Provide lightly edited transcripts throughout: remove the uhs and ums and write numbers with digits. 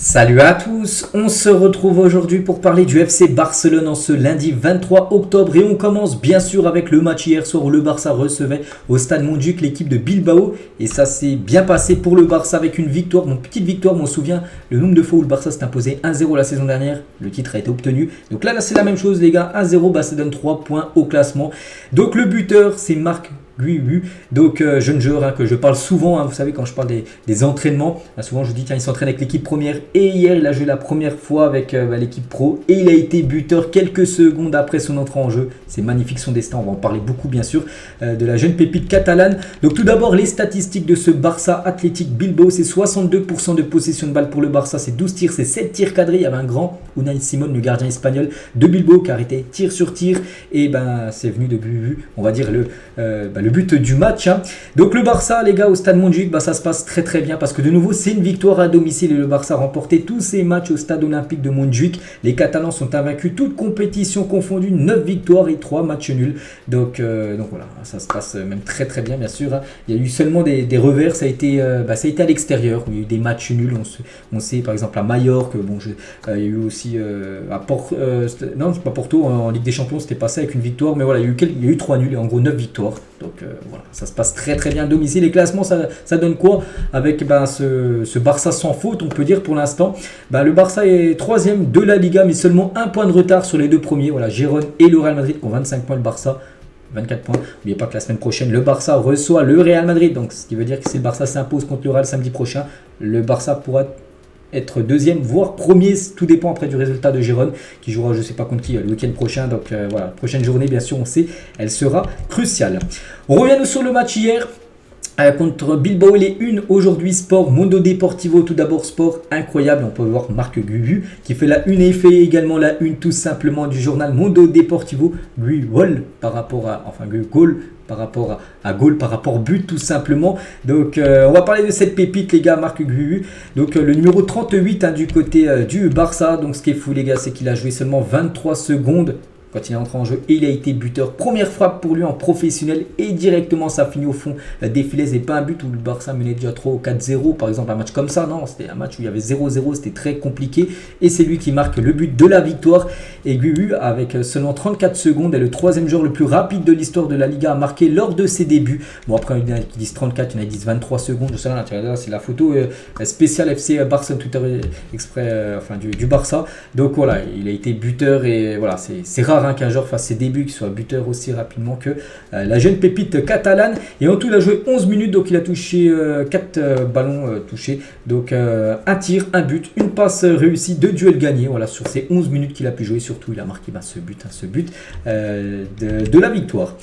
Salut à tous, on se retrouve aujourd'hui pour parler du FC Barcelone en ce lundi 23 octobre et on commence bien sûr avec le match hier soir où le Barça recevait au stade Montjuïc l'équipe de Bilbao et ça s'est bien passé pour le Barça avec une victoire, une petite victoire, on se souvient le nombre de fois où le Barça s'est imposé 1-0 la saison dernière, le titre a été obtenu, donc là c'est la même chose les gars, 1-0, ça donne 3 points au classement, donc le buteur c'est Marc Guiu, donc jeune joueur que je parle souvent, vous savez quand je parle des entraînements, souvent je dis tiens il s'entraîne avec l'équipe première et hier il a joué la première fois avec l'équipe pro et il a été buteur quelques secondes après son entrée en jeu, c'est magnifique son destin, on va en parler beaucoup bien sûr, de la jeune pépite catalane. Donc tout d'abord les statistiques de ce Barça Athletic Bilbao, c'est 62% de possession de balle pour le Barça, c'est 12 tirs, c'est 7 tirs cadrés, il y avait un grand Unai Simon, le gardien espagnol de Bilbao qui a arrêté tir sur tir et c'est venu de on va dire le but du match. Donc le Barça les gars au stade Montjuïc, ça se passe très très bien parce que de nouveau c'est une victoire à domicile et le Barça a remporté tous ses matchs au stade olympique de Montjuïc. Les Catalans sont invaincus, toutes compétitions confondues, 9 victoires et 3 matchs nuls. Donc voilà, ça se passe même très très bien sûr. Il y a eu seulement des revers, ça a été à l'extérieur, il y a eu des matchs nuls, on sait par exemple à Majorque, il y a eu aussi à Porto, non c'est pas Porto, en Ligue des Champions c'était passé avec une victoire, mais voilà il y a eu 3 nuls et en gros 9 victoires. Donc voilà, ça se passe très très bien à domicile. Les classements, ça donne quoi avec ce Barça sans faute, on peut dire pour l'instant. Le Barça est 3ème de la Liga, mais seulement un point de retard sur les deux premiers. Voilà, Gérone et le Real Madrid qui ont 25 points, le Barça 24 points. N'oubliez pas que la semaine prochaine, le Barça reçoit le Real Madrid. Donc ce qui veut dire que si le Barça s'impose contre le Real samedi prochain, le Barça pourra être deuxième, voire premier, tout dépend après du résultat de Gérone qui jouera je ne sais pas contre qui le week-end prochain, donc voilà, prochaine journée bien sûr on sait, elle sera cruciale. On revient nous sur le match hier contre Bilbao, les unes aujourd'hui sport, Mundo Deportivo tout d'abord sport incroyable, on peut voir Marc Guiu qui fait la une et fait également la une tout simplement du journal Mundo Deportivo, Guiol par rapport à, Guiol par rapport à goal, par rapport but tout simplement. Donc on va parler de cette pépite les gars, Marc Guiu. Donc le numéro 38 du côté du Barça. Donc ce qui est fou les gars, c'est qu'il a joué seulement 23 secondes quand il est entré en jeu et il a été buteur. Première frappe pour lui en professionnel et directement ça finit au fond des filets et pas un but où le Barça menait déjà 3 ou 4-0 par exemple, un match comme ça, non, c'était un match où il y avait 0-0, c'était très compliqué et c'est lui qui marque le but de la victoire. Et Guiu avec seulement 34 secondes est le 3e joueur le plus rapide de l'histoire de la Liga à marquer lors de ses débuts. Bon après il y en a qui disent 34, il y en a qui disent 23 secondes, je sais pas, c'est la photo spéciale FC Barça Twitter exprès du Barça. Donc voilà, il a été buteur et voilà, c'est rare qu'un joueur fasse ses débuts, qu'il soit buteur aussi rapidement que la jeune pépite catalane. Et en tout, il a joué 11 minutes, donc il a touché 4 ballons touchés. Donc un tir, un but, une passe réussie, 2 duels gagnés. Voilà, sur ces 11 minutes qu'il a pu jouer, surtout il a marqué ce but de la victoire.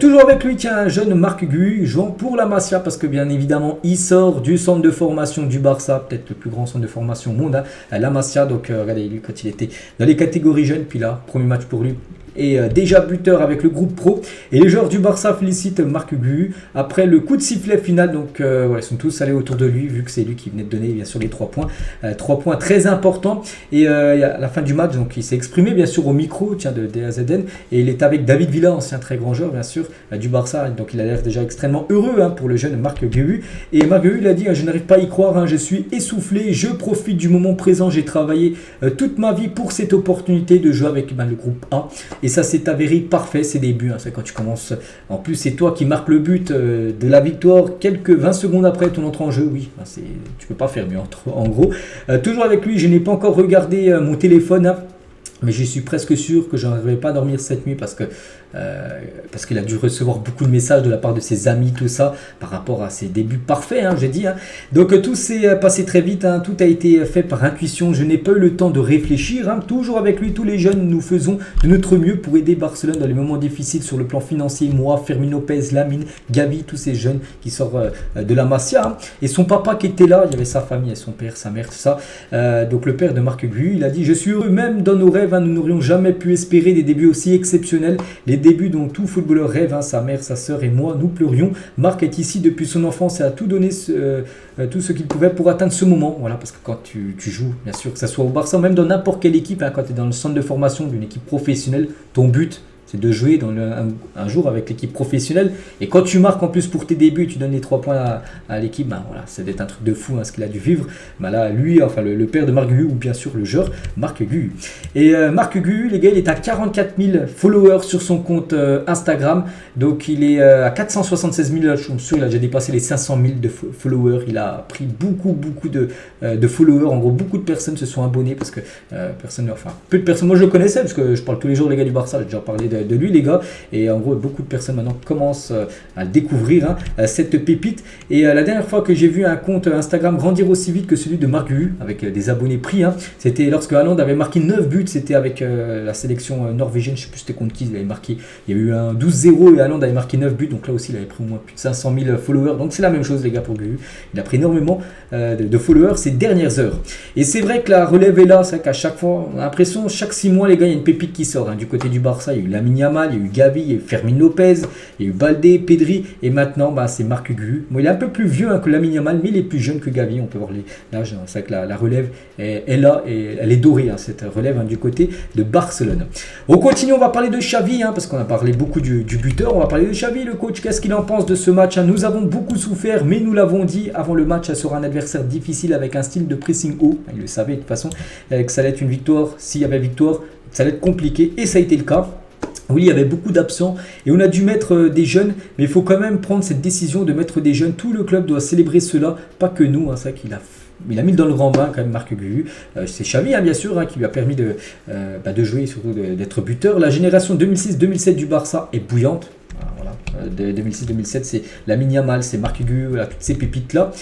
Toujours avec lui, tiens, un jeune Marc Guiu jouant pour la Masia, parce que bien évidemment, il sort du centre de formation du Barça, peut-être le plus grand centre de formation au monde, la Masia. Donc regardez, lui, quand il était dans les catégories jeunes, puis là, premier match pour lui, et déjà buteur avec le groupe pro. Et les joueurs du Barça félicitent Marc Guiu après le coup de sifflet final. Donc ils sont tous allés autour de lui vu que c'est lui qui venait de donner bien sûr les 3 points. 3 points très importants. Et à la fin du match, donc il s'est exprimé bien sûr au micro de DAZN et il est avec David Villa, ancien très grand joueur bien sûr du Barça. Donc il a l'air déjà extrêmement heureux pour le jeune Marc Guiu. Et Marc Guiu il a dit je n'arrive pas à y croire, je suis essoufflé, je profite du moment présent, j'ai travaillé toute ma vie pour cette opportunité de jouer avec le groupe A. Et ça s'est avéré parfait, ces débuts. C'est quand tu commences. En plus, c'est toi qui marques le but de la victoire quelques 20 secondes après ton entrée en jeu. Oui, tu peux pas faire mieux en gros. Toujours avec lui, je n'ai pas encore regardé mon téléphone. Mais je suis presque sûr que je n'arriverai pas à dormir cette nuit parce qu'il a dû recevoir beaucoup de messages de la part de ses amis, tout ça, par rapport à ses débuts parfaits, j'ai dit. Donc tout s'est passé très vite, tout a été fait par intuition, je n'ai pas eu le temps de réfléchir. Toujours avec lui, tous les jeunes, nous faisons de notre mieux pour aider Barcelone dans les moments difficiles sur le plan financier. Moi, Fermin Lopez, Lamine, Gavi, tous ces jeunes qui sortent de la Masia. Et son papa qui était là, il y avait sa famille, son père, sa mère, tout ça. Donc le père de Marc Guiu, il a dit « Je suis heureux, même dans nos rêves, nous n'aurions jamais pu espérer des débuts aussi exceptionnels. Les débuts dont tout footballeur rêve, sa mère, sa sœur et moi, nous pleurions. Marc est ici depuis son enfance et a tout donné, tout ce qu'il pouvait pour atteindre ce moment. » Voilà, parce que quand tu joues, bien sûr, que ce soit au Barça ou même dans n'importe quelle équipe, quand tu es dans le centre de formation d'une équipe professionnelle, ton but, c'est de jouer un jour avec l'équipe professionnelle. Et quand tu marques en plus pour tes débuts, tu donnes les 3 points à l'équipe, ben voilà, c'est d'être un truc de fou ce qu'il a dû vivre. Ben là, lui, enfin le père de Marc Guhu, ou bien sûr le joueur Marc Guhu. Et Marc Guhu, les gars, il est à 44 000 followers sur son compte Instagram. Donc il est à 476 000, je suis sûr, il a déjà dépassé les 500 000 de followers. Il a pris beaucoup de followers. En gros, beaucoup de personnes se sont abonnées parce que peu de personnes, moi je le connaissais parce que je parle tous les jours les gars du Barça, j'ai déjà parlé de lui les gars, et en gros beaucoup de personnes maintenant commencent à découvrir cette pépite. Et la dernière fois que j'ai vu un compte Instagram grandir aussi vite que celui de Marc Guhu avec des abonnés pris, c'était lorsque Haaland avait marqué 9 buts, c'était avec la sélection norvégienne, je sais plus c'était contre qui il avait marqué, il y a eu un 12-0 et Haaland avait marqué 9 buts, donc là aussi il avait pris au moins plus de 500 000 followers, donc c'est la même chose les gars pour Guhu, il a pris énormément de followers ces dernières heures. Et c'est vrai que la relève est là, c'est vrai qu'à chaque fois, on a l'impression, chaque 6 mois les gars, il y a une pépite qui sort. Du côté du Barça, il y a eu Lamine Yamal, il y a eu Gavi, il y a eu Fermin Lopez, il y a eu Baldé, Pedri, et maintenant c'est Marc Guhu. Bon, il est un peu plus vieux que Lamine Yamal, mais il est plus jeune que Gavi, on peut voir l'âge. C'est vrai que la relève est là, et elle est dorée, cette relève du côté de Barcelone. On continue, on va parler de Xavi, parce qu'on a parlé beaucoup du buteur, on va parler de Xavi, le coach, qu'est-ce qu'il en pense de ce match? Nous avons beaucoup souffert, mais nous l'avons dit, avant le match, ça sera un adversaire difficile avec un style de pressing haut. Il le savait de toute façon, que ça allait être une victoire, s'il y avait victoire, ça allait être compliqué, et ça a été le cas. Oui, il y avait beaucoup d'absents et on a dû mettre des jeunes, mais il faut quand même prendre cette décision de mettre des jeunes. Tout le club doit célébrer cela, pas que nous. C'est vrai qu'il a mis dans le grand bain quand même Marc Guhu. C'est Xavi bien sûr qui lui a permis de jouer et surtout d'être buteur. La génération 2006-2007 du Barça est bouillante. Voilà. 2006-2007, c'est Lamine Yamal, c'est Marc Guhu, toutes ces pépites-là.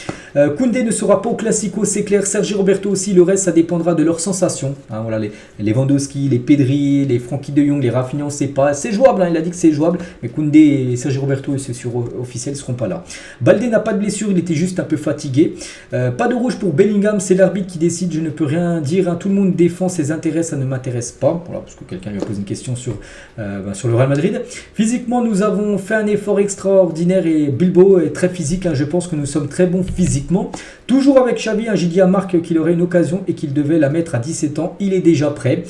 Koundé ne sera pas au Classico, c'est clair. Sergi Roberto aussi, le reste, ça dépendra de leurs sensations. Voilà, les Lewandowski, les Pedri, les Frenkie de Jong, les Rafinha, c'est jouable. Il a dit que c'est jouable, mais Koundé et Sergi Roberto, c'est sûr officiel, ne seront pas là. Baldé n'a pas de blessure, il était juste un peu fatigué. Pas de rouge pour Bellingham, c'est l'arbitre qui décide, je ne peux rien dire. Tout le monde défend ses intérêts, ça ne m'intéresse pas. Voilà, parce que quelqu'un lui a posé une question sur le Real Madrid. Physiquement, nous avons fait un effort extraordinaire et Bilbao est très physique. Je pense que nous sommes très bons physiquement. Toujours avec Xavi, j'ai dit à Marc qu'il aurait une occasion et qu'il devait la mettre à 17 ans. Il est déjà prêt.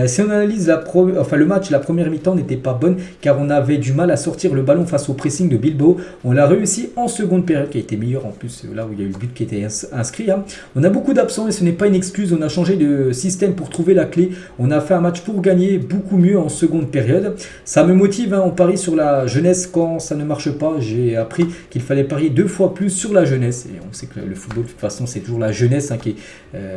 Si on analyse le match, la première mi-temps n'était pas bonne car on avait du mal à sortir le ballon face au pressing de Bilbao. On l'a réussi en seconde période qui a été meilleure en plus, là où il y a eu le but qui était inscrit. On a beaucoup d'absents et ce n'est pas une excuse. On a changé de système pour trouver la clé. On a fait un match pour gagner beaucoup mieux en seconde période. Ça me motive, on parie sur la jeunesse quand ça ne marche pas. J'ai appris qu'il fallait parier 2 fois plus sur la jeunesse et on sait que le football de toute façon c'est toujours la jeunesse qui est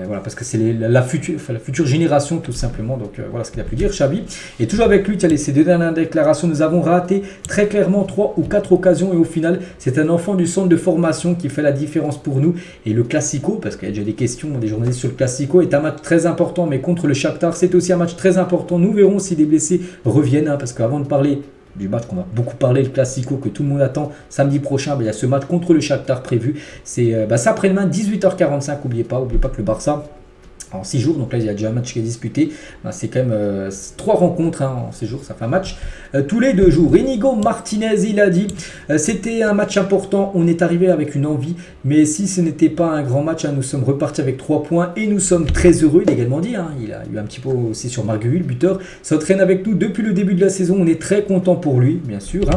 parce que c'est la future génération tout simplement. Donc voilà ce qu'il a pu dire Xavi. Et toujours avec lui, ces 2 dernières déclarations, nous avons raté très clairement 3 ou 4 occasions et au final c'est un enfant du centre de formation qui fait la différence pour nous. Et le Classico, parce qu'il y a déjà des questions des journalistes sur le Classico, est un match très important, mais contre le Shakhtar c'est aussi un match très important. Nous verrons si des blessés reviennent, parce qu'avant de parler du match qu'on va beaucoup parler, le Classico que tout le monde attend samedi prochain, il y a ce match contre le Shakhtar prévu. C'est après-demain 18h45, n'oubliez pas que le Barça en 6 jours, donc là il y a déjà un match qui est disputé, c'est quand même 3 rencontres en 6 jours, ça fait un match tous les 2 jours. Inigo Martinez, il a dit c'était un match important, on est arrivé avec une envie, mais si ce n'était pas un grand match, nous sommes repartis avec 3 points et nous sommes très heureux. Il a également dit, il a eu un petit peu aussi sur Marc Guhu, le buteur, s'entraîne avec nous depuis le début de la saison, on est très content pour lui bien sûr,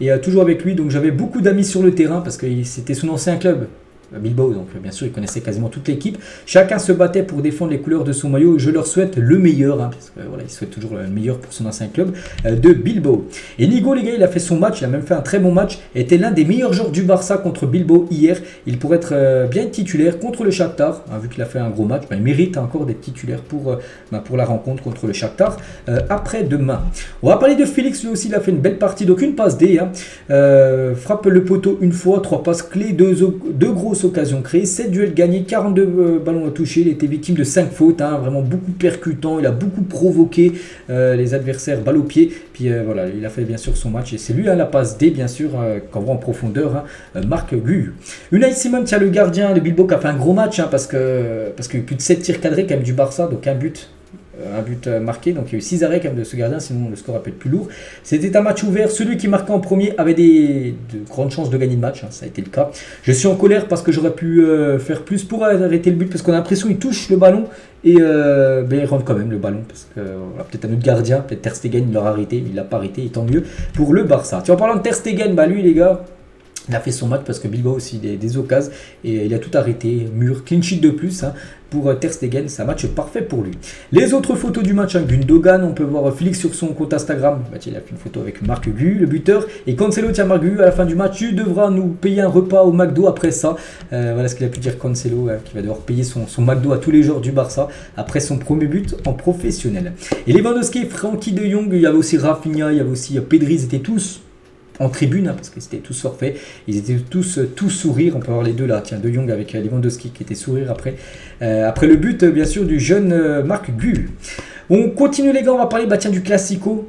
et toujours avec lui, donc j'avais beaucoup d'amis sur le terrain parce que c'était son ancien club Bilbao, donc bien sûr il connaissait quasiment toute l'équipe. Chacun se battait pour défendre les couleurs de son maillot. Je leur souhaite le meilleur, parce que il souhaite toujours le meilleur pour son ancien club de Bilbao. Et Nigo, les gars, il a fait son match, il a même fait un très bon match, était l'un des meilleurs joueurs du Barça contre Bilbao hier. Il pourrait être bien titulaire contre le Shakhtar, vu qu'il a fait un gros match. Il mérite encore d'être titulaire pour la rencontre contre le Shakhtar après-demain. On va parler de Félix, lui aussi il a fait une belle partie, donc une passe D, frappe le poteau une fois, 3 passes clés, 2 grosses occasions créées, 7 duels gagnés, 42 ballons touchés. Il était victime de 5 fautes, vraiment beaucoup percutant, il a beaucoup provoqué les adversaires balle au pied. Puis voilà, il a fait bien sûr son match et c'est lui la passe D bien sûr qu'on voit en profondeur, Marc Guhu. Unai Simon, le gardien de Bilbao qui a fait un gros match, parce qu'il y a eu plus de 7 tirs cadrés quand même du Barça, donc un but un but marqué, donc il y a eu 6 arrêts quand même de ce gardien, sinon le score aurait pu être plus lourd. C'était un match ouvert, celui qui marquait en premier avait de grandes chances de gagner le match, hein, ça a été le cas. Je suis en colère parce que j'aurais pu faire plus pour arrêter le but, parce qu'on a l'impression qu'il touche le ballon et il rentre quand même le ballon, parce que peut-être un autre gardien, peut-être Ter Stegen, il l'aura arrêté, il l'a pas arrêté, et tant mieux pour le Barça. Tiens, en parlant de Ter Stegen, lui les gars, il a fait son match parce que Bilbao aussi des occasions et il a tout arrêté, mur, clean sheet de plus hein, pour Ter Stegen, c'est un match parfait pour lui. Les autres photos du match, hein, Gundogan, on peut voir Félix sur son compte Instagram, il a fait une photo avec Marc Gu, le buteur, et Cancelo, tiens Marc Gu, à la fin du match, tu devras nous payer un repas au McDo après ça, voilà ce qu'il a pu dire Cancelo, qui va devoir payer son McDo à tous les joueurs du Barça, après son premier but en professionnel. Et Lewandowski, Frenkie de Jong, il y avait aussi Rafinha, il y avait aussi Pedri, ils étaient tous en tribune, hein, parce qu'ils étaient tous forfaits, ils étaient tous sourire, on peut voir les deux là, tiens, De Jong avec Lewandowski qui était sourire après le but bien sûr du jeune Marc Gu. On continue les gars, on va parler du Classico,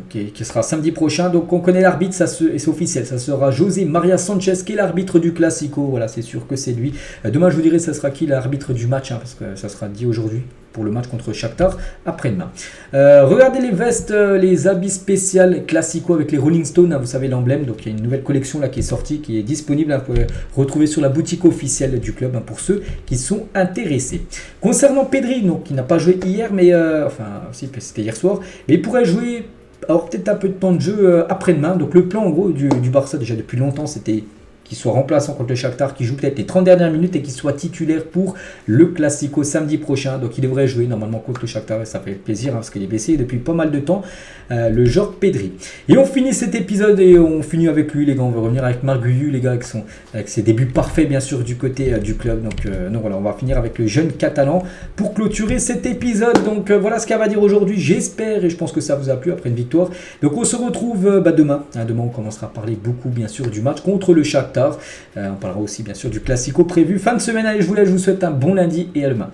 qui sera samedi prochain, donc on connaît l'arbitre, et c'est officiel, ça sera José Maria Sanchez qui est l'arbitre du Classico, voilà c'est sûr que c'est lui. Demain je vous dirai ça sera qui l'arbitre du match, hein, parce que ça sera dit aujourd'hui pour le match contre Shakhtar après-demain. Regardez les vestes, les habits spéciaux Classico avec les Rolling Stones, hein, vous savez l'emblème, donc il y a une nouvelle collection là qui est sortie, qui est disponible, hein, vous pouvez retrouver sur la boutique officielle du club, hein, pour ceux qui sont intéressés. Concernant Pedri, donc qui n'a pas joué hier, mais si c'était hier soir, mais il pourrait jouer, alors peut-être un peu de temps de jeu après-demain. Donc le plan en gros du Barça déjà depuis longtemps, c'était qu'il soit remplaçant contre le Shakhtar, qui joue peut-être les 30 dernières minutes et qu'il soit titulaire pour le Classico samedi prochain. Donc il devrait jouer normalement contre le Shakhtar et ça fait plaisir, hein, parce qu'il est blessé depuis pas mal de temps, le joueur Pedri. Et on finit cet épisode et on finit avec lui les gars, on va revenir avec Marc Gu les gars, avec ses débuts parfaits bien sûr du côté du club. Donc voilà, on va finir avec le jeune catalan pour clôturer cet épisode. Donc voilà ce qu'elle va dire aujourd'hui, j'espère et je pense que ça vous a plu après une victoire. Donc on se retrouve demain, hein, demain on commencera à parler beaucoup bien sûr du match contre le Shakhtar. On parlera aussi bien sûr du Classico prévu fin de semaine. Allez, je vous souhaite un bon lundi et à demain.